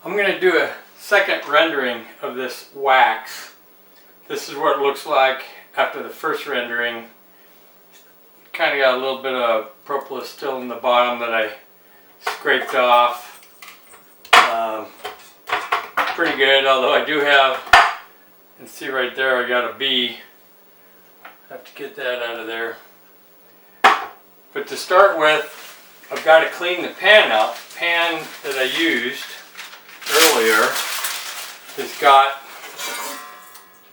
I'm going to do a second rendering of this wax. This is what it looks like after the first rendering. Kind of got a little bit of propolis still in the bottom that I scraped off. Pretty good, although I do have, you can see right there I got a bee. Have to get that out of there. But to start with, I've got to clean the pan out. The pan that I used earlier has got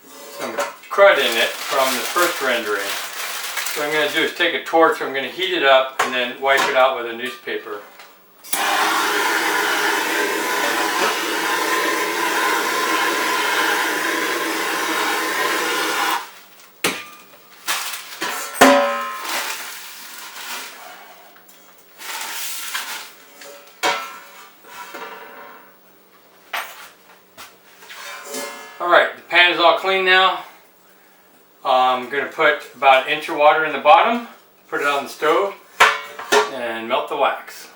some crud in it from the first rendering. So what I'm going to do is take a torch, I'm going to heat it up and then wipe it out with a newspaper. Alright, the pan is all clean now. I'm going to put about an inch of water in the bottom, put it on the stove, and melt the wax.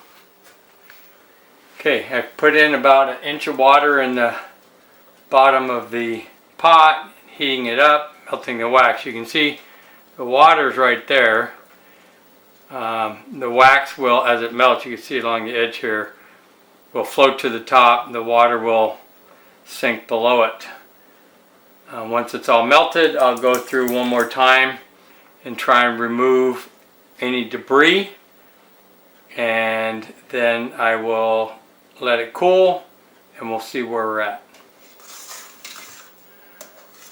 Okay, I've put in about an inch of water in the bottom of the pot, heating it up, melting the wax. You can see the water's right there. The wax will, as it melts, you can see it along the edge here, will float to the top, and the water will sink below it. Once it's all melted, I'll go through one more time and try and remove any debris, and then I will let it cool and we'll see where we're at.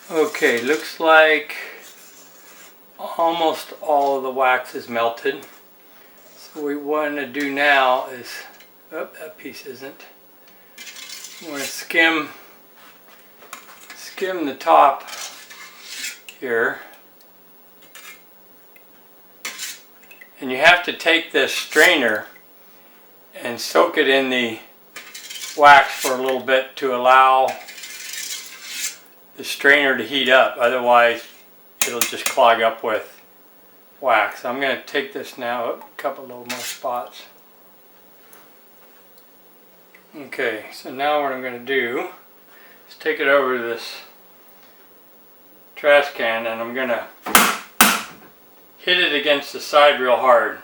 Okay, looks like almost all of the wax is melted. So what we want to do now is, oh, that piece isn't. We want to skim the top here, and you have to take this strainer and soak it in the wax for a little bit to allow the strainer to heat up, otherwise it'll just clog up with wax. I'm going to take this now, a couple little more spots. Okay, so now what I'm going to do is take it over to this trash can and I'm going to hit it against the side real hard.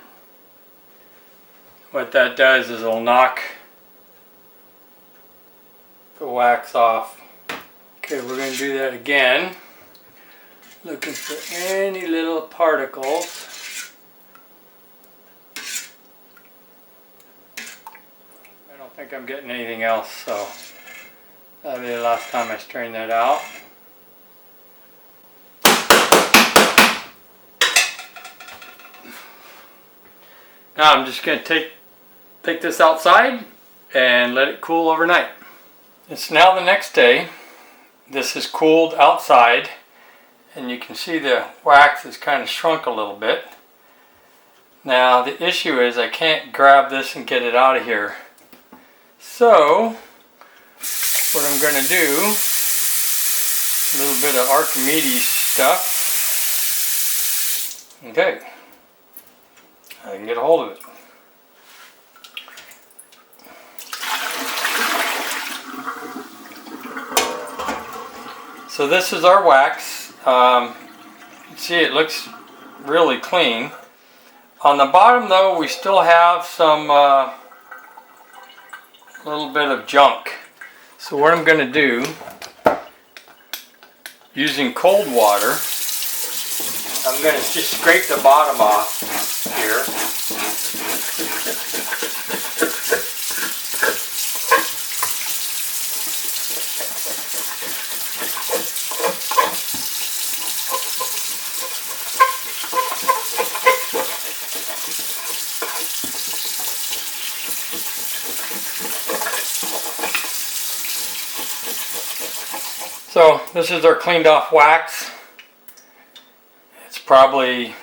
What that does is it'll knock the wax off. Okay, we're going to do that again. Looking for any little particles. I don't think I'm getting anything else, so that'll be the last time I strain that out. Now I'm just going to take this outside and let it cool overnight. It's now the next day. This is cooled outside and you can see the wax has kind of shrunk a little bit. Now the issue is I can't grab this and get it out of here. So what I'm going to do, a little bit of Archimedes stuff. Okay. I can get a hold of it. So this is our wax. You can see it looks really clean. On the bottom though we still have some little bit of junk. So what I'm going to do, using cold water, I'm going to just scrape the bottom off here. So this is our cleaned off wax. It's probably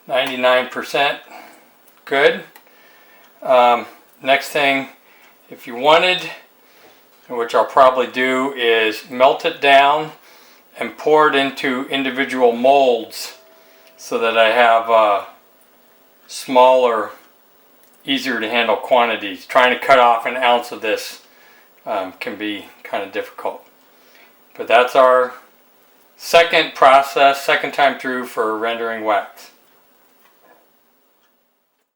99% good. Next thing, if you wanted, which I'll probably do, is melt it down and pour it into individual molds so that I have smaller, easier to handle quantities. Trying to cut off an ounce of this can be kind of difficult. But that's our second process, second time through for rendering wax.